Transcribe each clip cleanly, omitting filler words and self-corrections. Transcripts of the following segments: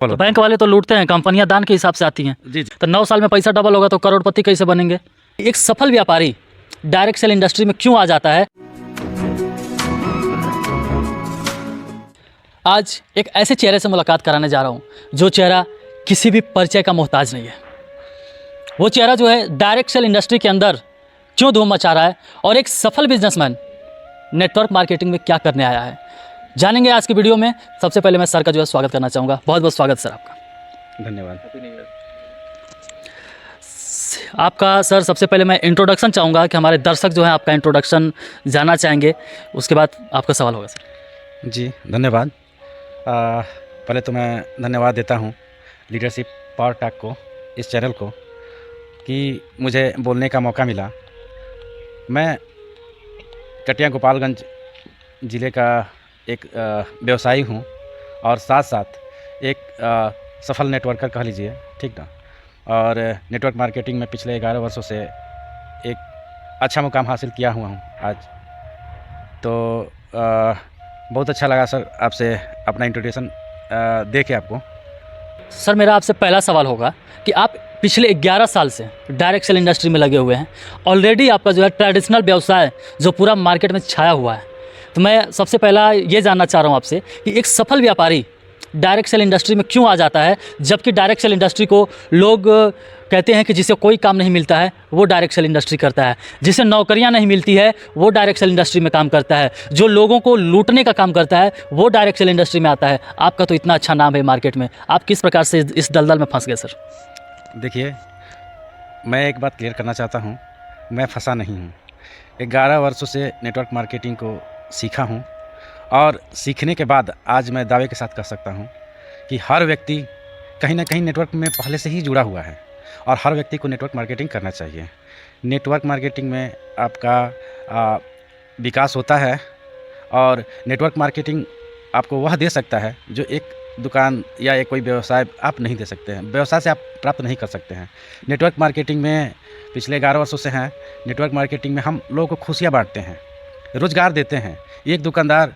तो बैंक वाले तो लूटते हैं, कंपनियां दान के हिसाब से आती हैं। जी जी। तो 9 साल में पैसा डबल होगा तो करोड़पति कैसे बनेंगे? एक सफल व्यापारी डायरेक्ट सेल इंडस्ट्री में क्यों आ जाता है? आज एक ऐसे चेहरे से मुलाकात कराने जा रहा हूँ जो चेहरा किसी भी परिचय का मोहताज नहीं है। वो चेहरा जो है डायरेक्ट सेल इंडस्ट्री के अंदर क्यों धूम मचा रहा है और एक सफल बिजनेसमैन नेटवर्क मार्केटिंग में क्या करने आया है, जानेंगे आज की वीडियो में। सबसे पहले मैं सर का जो है स्वागत करना चाहूँगा। बहुत बहुत स्वागत सर आपका। धन्यवाद। आपका सर सबसे पहले मैं इंट्रोडक्शन चाहूँगा कि हमारे दर्शक जो हैं आपका इंट्रोडक्शन जानना चाहेंगे, उसके बाद आपका सवाल होगा सर। जी धन्यवाद। पहले तो मैं धन्यवाद देता हूँ लीडरशिप पावर टॉक को, इस चैनल को, कि मुझे बोलने का मौका मिला। मैं कटिया गोपालगंज ज़िले का एक व्यवसायी हूँ और साथ साथ एक सफल नेटवर्कर कह लीजिए, ठीक ना। और नेटवर्क मार्केटिंग में पिछले 11 वर्षों से एक अच्छा मुकाम हासिल किया हुआ हूँ आज। तो बहुत अच्छा लगा सर आपसे अपना इंट्रोडक्शन दे के आपको। सर मेरा आपसे पहला सवाल होगा कि आप पिछले 11 साल से डायरेक्ट सेल इंडस्ट्री में लगे हुए हैं। ऑलरेडी आपका जो है ट्रेडिशनल व्यवसाय जो पूरा मार्केट में छाया हुआ है। तो मैं सबसे पहला ये जानना चाह रहा हूँ आपसे कि एक सफल व्यापारी डायरेक्ट सेल इंडस्ट्री में क्यों आ जाता है, जबकि डायरेक्ट सेल इंडस्ट्री को लोग कहते हैं कि जिसे कोई काम नहीं मिलता है वो डायरेक्ट सेल इंडस्ट्री करता है, जिसे नौकरियां नहीं मिलती है वो डायरेक्ट सेल इंडस्ट्री में काम करता है, जो लोगों को लूटने का काम करता है वो डायरेक्ट सेल इंडस्ट्री में आता है। आपका तो इतना अच्छा नाम है मार्केट में, आप किस प्रकार से इस दलदल में फंस गए सर? देखिए, मैं एक बात क्लियर करना चाहता हूँ, मैं फंसा नहीं हूँ। 11 वर्षों से नेटवर्क मार्केटिंग को सीखा हूँ और सीखने के बाद आज मैं दावे के साथ कह सकता हूँ कि हर व्यक्ति कहीं ना कहीं नेटवर्क में पहले से ही जुड़ा हुआ है और हर व्यक्ति को नेटवर्क मार्केटिंग करना चाहिए। नेटवर्क मार्केटिंग में आपका विकास होता है और नेटवर्क मार्केटिंग आपको वह दे सकता है जो एक दुकान या एक कोई व्यवसाय आप नहीं दे सकते हैं, व्यवसाय से आप प्राप्त नहीं कर सकते हैं। नेटवर्क मार्केटिंग में पिछले 11 वर्षों से हैं। नेटवर्क मार्केटिंग में हम लोगों को खुशियाँ बांटते हैं, रोज़गार देते हैं। एक दुकानदार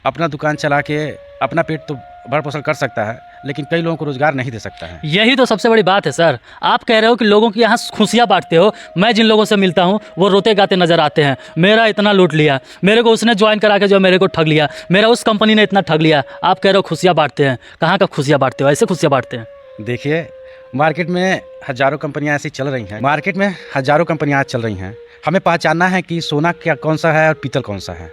अपना दुकान चला के अपना पेट तो भर पोषण कर सकता है, लेकिन कई लोगों को रोज़गार नहीं दे सकता है। यही तो सबसे बड़ी बात है सर। आप कह रहे हो कि लोगों की यहाँ खुशियाँ बांटते हो। मैं जिन लोगों से मिलता हूँ वो रोते गाते नज़र आते हैं, मेरा इतना लूट लिया, मेरे को उसने ज्वाइन करा के जो मेरे को ठग लिया, मेरा उस कंपनी ने इतना ठग लिया। आप कह रहे हो खुशियाँ बांटते हैं, कहाँ का खुशियाँ बांटते हो? ऐसे खुशियाँ बांटते हैं? देखिए, मार्केट में हज़ारों कंपनियाँ ऐसी चल रही हैं, मार्केट में हज़ारों कंपनियाँ आज चल रही हैं। हमें पहचानना है कि सोना क्या कौन सा है और पीतल कौन सा है।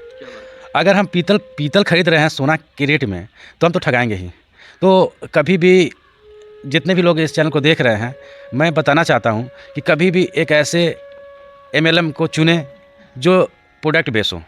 अगर हम पीतल खरीद रहे हैं सोना के रेट में तो हम तो ठगाएंगे ही। तो कभी भी जितने भी लोग इस चैनल को देख रहे हैं, मैं बताना चाहता हूं कि कभी भी एक ऐसे MLM को चुने जो प्रोडक्ट बेचो,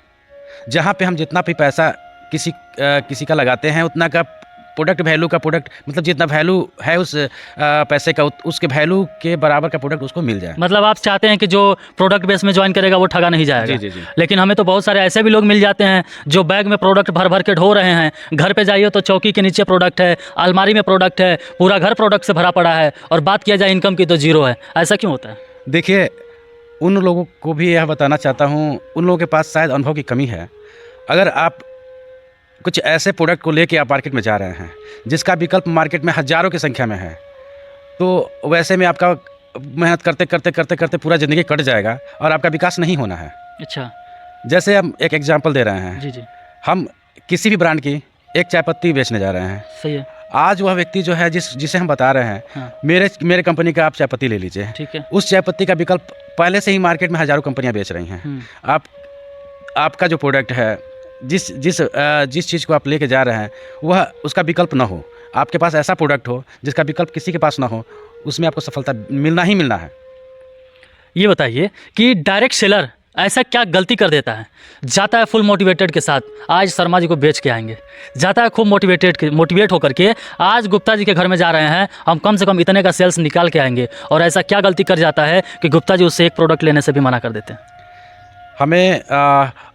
जहां पे हम जितना भी पैसा किसी का लगाते हैं उतना का प्रोडक्ट वैल्यू का प्रोडक्ट, मतलब जितना वैल्यू है उस पैसे का उसके वैल्यू के बराबर का प्रोडक्ट उसको मिल जाए। मतलब आप चाहते हैं कि जो प्रोडक्ट बेस में ज्वाइन करेगा वो ठगा नहीं जाएगा। जी जी जी। लेकिन हमें तो बहुत सारे ऐसे भी लोग मिल जाते हैं जो बैग में प्रोडक्ट भर भर के ढो रहे हैं। घर पे जाइए तो चौकी के नीचे प्रोडक्ट है, अलमारी में प्रोडक्ट है, पूरा घर प्रोडक्ट से भरा पड़ा है, और बात किया जाए इनकम की तो जीरो है। ऐसा क्यों होता है? देखिए, उन लोगों को भी यह बताना चाहता हूँ, उन लोगों के पास शायद अनुभव की कमी है। अगर आप कुछ ऐसे प्रोडक्ट को लेके आप मार्केट में जा रहे हैं जिसका विकल्प मार्केट में हज़ारों की संख्या में है, तो वैसे में आपका मेहनत करते करते करते करते पूरा ज़िंदगी कट जाएगा और आपका विकास नहीं होना है। अच्छा, जैसे हम एक एग्जांपल दे रहे हैं। जी जी, हम किसी भी ब्रांड की एक चाय पत्ती बेचने जा रहे हैं। सही है। आज वह व्यक्ति जो है जिसे हम बता रहे हैं, हाँ, मेरे कंपनी का आप चाय पत्ती ले लीजिए। ठीक है। उस चाय पत्ती का विकल्प पहले से ही मार्केट में हज़ारों कंपनियाँ बेच रही हैं। आपका जो प्रोडक्ट है, जिस चीज़ को आप लेके जा रहे हैं, वह उसका विकल्प ना हो। आपके पास ऐसा प्रोडक्ट हो जिसका विकल्प किसी के पास ना हो, उसमें आपको सफलता मिलना ही मिलना है। ये बताइए कि डायरेक्ट सेलर ऐसा क्या गलती कर देता है? जाता है फुल मोटिवेटेड के साथ, आज शर्मा जी को बेच के आएंगे, जाता है खूब मोटिवेट होकर के, आज गुप्ता जी के घर में जा रहे हैं, हम कम से कम इतने का सेल्स निकाल के आएंगे, और ऐसा क्या गलती कर जाता है कि गुप्ता जी उससे एक प्रोडक्ट लेने से भी मना कर देते हैं? हमें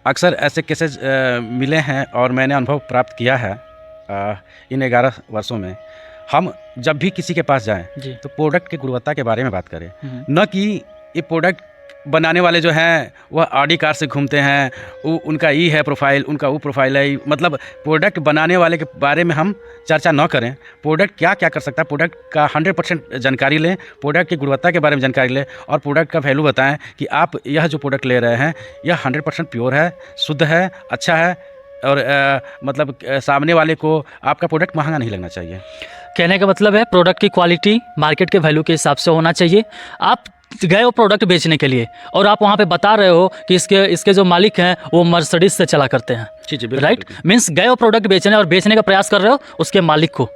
अक्सर ऐसे केसेस मिले हैं और मैंने अनुभव प्राप्त किया है इन 11 वर्षों में। हम जब भी किसी के पास जाएं जी। तो प्रोडक्ट की गुणवत्ता के बारे में बात करें, न कि ये प्रोडक्ट बनाने वाले जो हैं वह ऑडी कार से घूमते हैं, उनका ये है प्रोफाइल, उनका वो प्रोफाइल है। मतलब प्रोडक्ट बनाने वाले के बारे में हम चर्चा न करें, प्रोडक्ट क्या क्या कर सकता है, प्रोडक्ट का 100% जानकारी लें, प्रोडक्ट की गुणवत्ता के बारे में जानकारी लें और प्रोडक्ट का वैल्यू बताएं कि आप यह जो प्रोडक्ट ले रहे हैं यह 100% प्योर है, शुद्ध है, अच्छा है और मतलब सामने वाले को आपका प्रोडक्ट महंगा नहीं लगना चाहिए। कहने का मतलब है प्रोडक्ट की क्वालिटी मार्केट के वैल्यू के हिसाब से होना चाहिए। आप गए हो प्रोडक्ट बेचने के लिए और आप वहाँ पे बता रहे हो कि इसके जो मालिक हैं वो मर्सिडीज से चला करते हैं, जी जी, राइट। मीन्स गए हो प्रोडक्ट बेचने और बेचने का प्रयास कर रहे हो उसके मालिक को,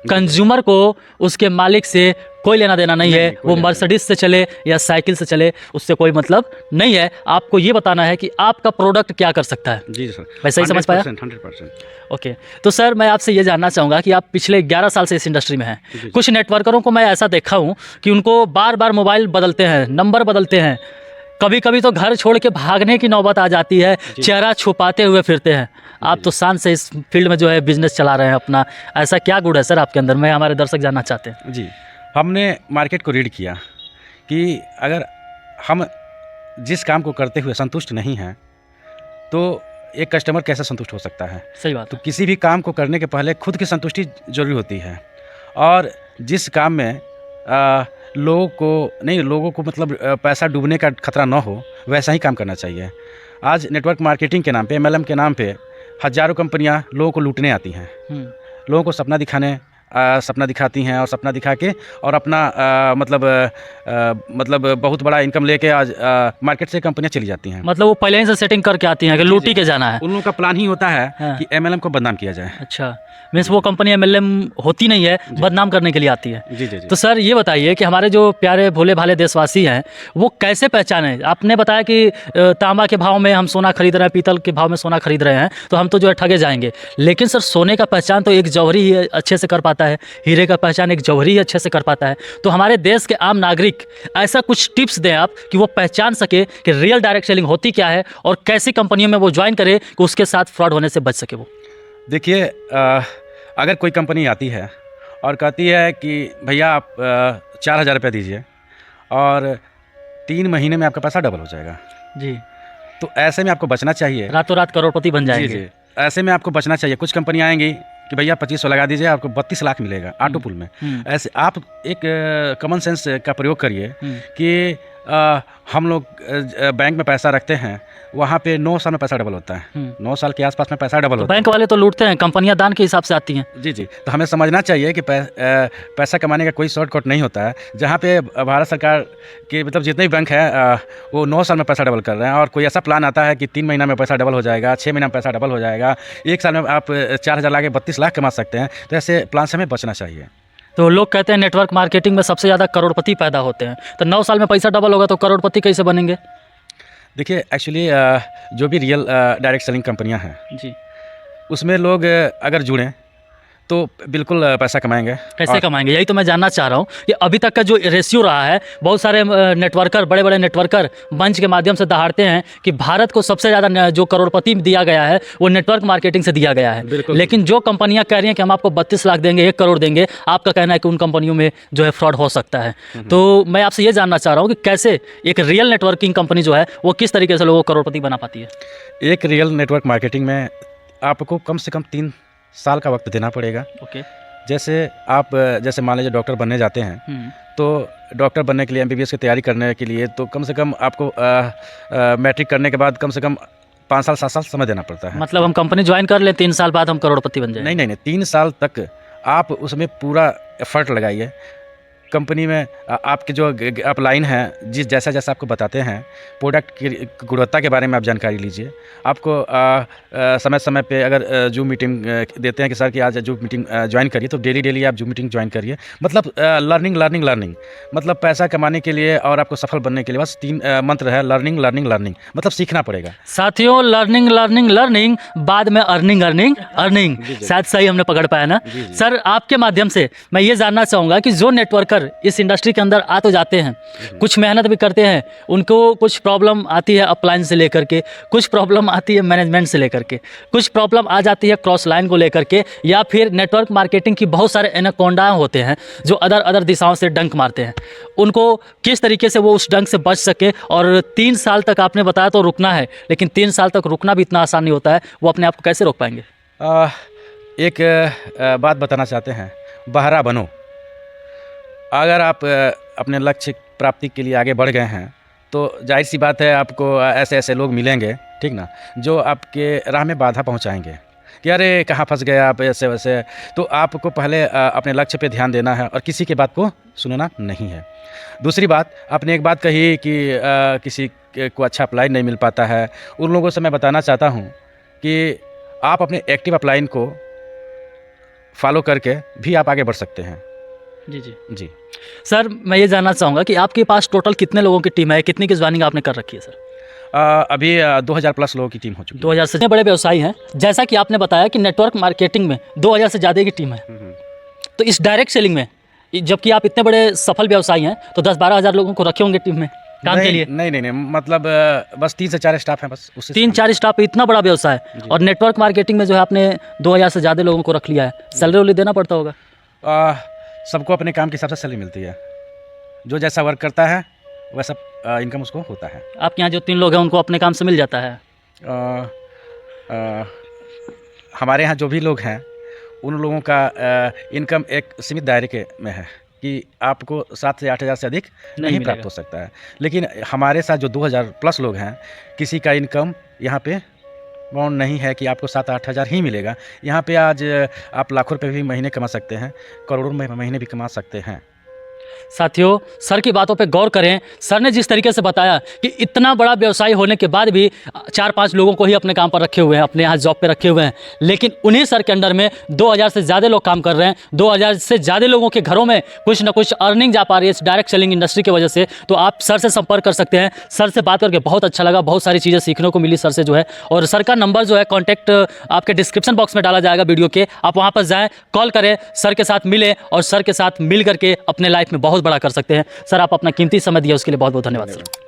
कंज्यूमर को उसके मालिक से कोई लेना देना नहीं है। वो मर्सिडीज से चले या साइकिल से चले उससे कोई मतलब नहीं है। आपको ये बताना है कि आपका प्रोडक्ट क्या कर सकता है। जी सर, वैसा ही समझ पाया? 100%। ओके तो सर मैं आपसे ये जानना चाहूँगा कि आप पिछले 11 साल से इस इंडस्ट्री में हैं। कुछ नेटवर्करों को मैं ऐसा देखा हूँ कि उनको बार बार मोबाइल बदलते हैं, नंबर बदलते हैं, कभी कभी तो घर छोड़ के भागने की नौबत आ जाती है, चेहरा छुपाते हुए फिरते हैं। आप तो शान से इस फील्ड में जो है बिजनेस चला रहे हैं अपना, ऐसा क्या गुण है सर आपके अंदर, मैं हमारे दर्शक जानना चाहते हैं। जी, हमने मार्केट को रीड किया कि अगर हम जिस काम को करते हुए संतुष्ट नहीं हैं तो एक कस्टमर कैसे संतुष्ट हो सकता है। सही बात तो है। किसी भी काम को करने के पहले खुद की संतुष्टि जरूरी होती है और जिस काम में लोगों को मतलब पैसा डूबने का खतरा ना हो वैसा ही काम करना चाहिए। आज नेटवर्क मार्केटिंग के नाम पे, MLM के नाम पे हज़ारों कंपनियां लोगों को लूटने आती हैं, लोगों को सपना दिखाती हैं और सपना दिखा के और अपना मतलब बहुत बड़ा इनकम लेके आज मार्केट से कंपनियां चली जाती हैं। मतलब वो पहले ही से सेटिंग करके आती हैं कि लूटी के जाना है। उन लोगों का प्लान ही होता है हाँ। कि MLM को बदनाम किया जाए। अच्छा, मीन्स वो कंपनी MLM होती नहीं है, बदनाम करने के लिए आती है। जी जी जी। तो सर ये बताइए कि हमारे जो प्यारे भोले भाले देशवासी हैं वो कैसे पहचाने। आपने बताया कि तांबा के भाव में हम सोना खरीद रहे हैं, पीतल के भाव में सोना खरीद रहे हैं तो हम तो जो है ठगे जाएंगे, लेकिन सर सोने का पहचान तो एक जौहरी ही अच्छे से कर पाता है, हीरे का पहचान एक जौहरी ही अच्छे से कर पाता है। तो हमारे देश के आम नागरिक ऐसा कुछ टिप्स दें आप कि वो पहचान सके कि रियल डायरेक्ट सेलिंग होती क्या है और कैसी कंपनियों में वो ज्वाइन करे कि उसके साथ फ्रॉड होने से बच सके। वो देखिए, अगर कोई कंपनी आती है और कहती है कि भैया आप 4,000 रुपये दीजिए और 3 महीने में आपका पैसा डबल हो जाएगा जी, तो ऐसे में आपको बचना चाहिए। रातों रात करोड़पति बन जाएंगे। जी, ऐसे में आपको बचना चाहिए। कुछ कंपनियां आएंगी कि भैया 2500 लगा दीजिए, आपको 32 लाख मिलेगा ऑटो पुल में। ऐसे आप एक कॉमन सेंस का प्रयोग करिए कि हम लोग बैंक में पैसा रखते हैं, वहाँ पे 9 साल में पैसा डबल होता है। 9 साल के आसपास में पैसा डबल होता है। बैंक वाले तो लूटते हैं, कंपनियां दान के हिसाब से आती हैं। जी जी, तो हमें समझना चाहिए कि पैसा कमाने का कोई शॉर्टकट नहीं होता है। जहाँ पे भारत सरकार के मतलब जितने भी बैंक हैं वो 9 साल में पैसा डबल कर रहे हैं और कोई ऐसा प्लान आता है कि 3 महीना में पैसा डबल हो जाएगा, 6 महीना में पैसा डबल हो जाएगा, 1 साल में आप 4,000 ला के 32 लाख कमा सकते हैं। तो ऐसे प्लान से हमें बचना चाहिए। तो लोग कहते हैं नेटवर्क मार्केटिंग में सबसे ज़्यादा करोड़पति पैदा होते हैं, तो 9 साल में पैसा डबल होगा तो करोड़पति कैसे बनेंगे? देखिए, एक्चुअली जो भी रियल डायरेक्ट सेलिंग कंपनियां हैं जी, उसमें लोग अगर जुड़ें तो बिल्कुल पैसा कमाएंगे। कैसे कमाएंगे, यही तो मैं जानना चाह रहा हूँ कि अभी तक का जो रेशियो रहा है, बहुत सारे नेटवर्कर, बड़े बड़े नेटवर्कर मंच के माध्यम से दहाड़ते हैं कि भारत को सबसे ज़्यादा जो करोड़पति दिया गया है वो नेटवर्क मार्केटिंग से दिया गया है। लेकिन जो कंपनियां कह रही हैं कि हम आपको 32 लाख देंगे, 1 करोड़ देंगे, आपका कहना है कि उन कंपनियों में जो है फ्रॉड हो सकता है। तो मैं आपसे ये जानना चाह रहा हूँ कि कैसे एक रियल नेटवर्किंग कंपनी जो है वो किस तरीके से लोगों को करोड़पति बना पाती है। एक रियल नेटवर्क मार्केटिंग में आपको कम से कम 3 साल का वक्त देना पड़ेगा। ओके, जैसे मान लीजिए डॉक्टर बनने जाते हैं तो डॉक्टर बनने के लिए MBBS की तैयारी करने के लिए तो कम से कम आपको मैट्रिक करने के बाद कम से कम 5 साल 7 साल समय देना पड़ता है। मतलब हम कंपनी ज्वाइन कर ले, 3 साल बाद हम करोड़पति बन जाए? नहीं, 3 साल तक आप उसमें पूरा एफर्ट लगाइए। कंपनी में आपके जो आप लाइन है जैसा आपको बताते हैं, प्रोडक्ट की गुणवत्ता के बारे में आप जानकारी लीजिए। आपको समय समय पे अगर जूम मीटिंग देते हैं कि सर कि आज जूम मीटिंग ज्वाइन करिए, तो डेली आप जूम मीटिंग ज्वाइन करिए। मतलब लर्निंग मतलब पैसा कमाने के लिए और आपको सफल बनने के लिए बस 3 मंत्र है, लर्निंग, मतलब सीखना पड़ेगा। साथियों, लर्निंग बाद में अर्निंग। शायद सही हमने पकड़ पाया ना। सर आपके माध्यम से मैं ये जानना चाहूँगा कि जो नेटवर्कर सर इस इंडस्ट्री के अंदर आ तो जाते हैं, कुछ मेहनत भी करते हैं, उनको कुछ प्रॉब्लम आती है अप्लायंस से लेकर के, कुछ प्रॉब्लम आती है मैनेजमेंट से लेकर के, कुछ प्रॉब्लम आ जाती है क्रॉस लाइन को लेकर के, या फिर नेटवर्क मार्केटिंग की बहुत सारे एनाकोंडा होते हैं जो अदर दिशाओं से डंक मारते हैं। उनको किस तरीके से वो उस डंक से बच सके। और 3 साल तक आपने बताया तो रुकना है, लेकिन 3 साल तक रुकना भी इतना आसान नहीं होता है, वो अपने आप को कैसे रोक पाएंगे? एक बात बताना चाहते हैं, बहरा बनो। अगर आप अपने लक्ष्य प्राप्ति के लिए आगे बढ़ गए हैं तो जाहिर सी बात है आपको ऐसे ऐसे लोग मिलेंगे, ठीक ना, जो आपके राह में बाधा पहुंचाएंगे कि अरे कहाँ फंस गए आप, ऐसे वैसे। तो आपको पहले अपने लक्ष्य पे ध्यान देना है और किसी की बात को सुनना नहीं है। दूसरी बात, आपने एक बात कही कि किसी को अच्छा अप्लाई नहीं मिल पाता है, उन लोगों से मैं बताना चाहता हूँ कि आप अपने एक्टिव अपलाइन को फॉलो करके भी आप आगे बढ़ सकते हैं। जी सर मैं ये जानना चाहूँगा कि आपके पास टोटल कितने लोगों की टीम है, कितनी की ज्वाइनिंग आपने कर रखी है सर? अभी 2000 प्लस लोगों की टीम हो चुकी है। 2000 से बड़े व्यवसायी हैं, जैसा कि आपने बताया कि नेटवर्क मार्केटिंग में 2000 से ज़्यादा की टीम है। तो इस डायरेक्ट सेलिंग में जबकि आप इतने बड़े सफल व्यवसायी हैं तो 10-12 हज़ार लोगों को रखे होंगे टीम में काम के लिए? नहीं, मतलब बस 3 से 4 स्टाफ हैं बस। उससे 3-4 स्टाफ, इतना बड़ा व्यवसाय और नेटवर्क मार्केटिंग में जो है आपने 2000 से ज़्यादा लोगों को रख लिया है, सैलरी वैलरी देना पड़ता होगा? सबको अपने काम के हिसाब से सैलरी मिलती है, जो जैसा वर्क करता है वैसा इनकम उसको होता है। आपके यहाँ जो 3 लोग हैं उनको अपने काम से मिल जाता है? हमारे यहाँ जो भी लोग हैं उन लोगों का इनकम एक सीमित दायरे के में है कि आपको 7 से 8 हज़ार से अधिक नहीं प्राप्त हो सकता है। लेकिन हमारे साथ जो 2000 प्लस लोग हैं, किसी का इनकम यहाँ पे बाउंड नहीं है कि आपको 7-8 हज़ार ही मिलेगा। यहाँ पे आज आप लाखों रुपए भी महीने कमा सकते हैं, करोड़ों महीने भी कमा सकते हैं। साथियों, सर की बातों पे गौर करें। सर ने जिस तरीके से बताया कि इतना बड़ा व्यवसाय होने के बाद भी 4-5 लोगों को ही अपने काम पर रखे हुए हैं, अपने यहाँ जॉब पे रखे हुए हैं, लेकिन उन्हीं सर के अंडर में 2000 से ज़्यादा लोग काम कर रहे हैं। 2000 से ज़्यादा लोगों के घरों में कुछ ना कुछ अर्निंग जा पा रही है इस डायरेक्ट सेलिंग इंडस्ट्री की वजह से। तो आप सर से संपर्क कर सकते हैं। सर से बात करके बहुत अच्छा लगा, बहुत सारी चीज़ें सीखने को मिली सर से जो है। और सर का नंबर जो है कॉन्टैक्ट आपके डिस्क्रिप्शन बॉक्स में डाला जाएगा वीडियो के, आप वहाँ पर जाएँ, कॉल करें, सर के साथ मिलें और सर के साथ मिल करके अपने लाइफ में बहुत बड़ा कर सकते हैं। सर आप अपना कीमती समय दिया उसके लिए बहुत बहुत धन्यवाद सर।